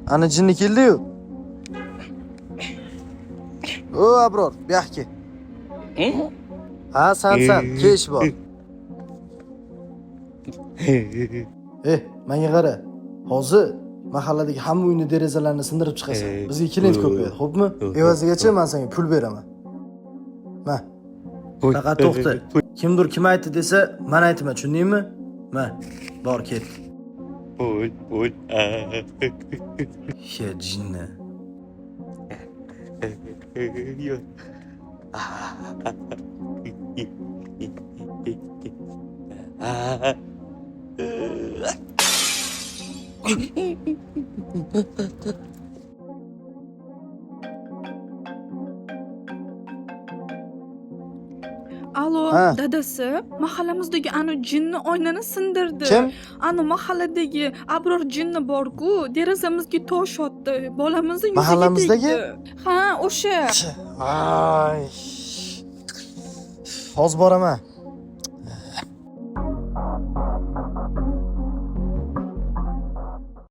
Ana jinni keldi-yu. O, Abror, bu yoqqa kel. Ha, san, kesh bor. Menga qara. Hozir mahalladagi hamma uyni derazalarini sindirib chiqasan. Bizga klient ko'payadi, xo'pmi? Evazigacha men senga pul beraman. Ma. Faqat to'xta. Kimdir kim aytdi desa, men aytma, tushundingmi? Ma, bor ket. Pul. She jinni. Alo, Ha. dadasi, mahallamizdagi ana jinni oynani sindirdi. Kim? Ana mahalladagi Abror jinni bor-ku, derazamizga tosh otdi. Bolamizni yuziga Mahallamizdagi? tegdi. Ha, o'sha. Ay. Hozir boraman.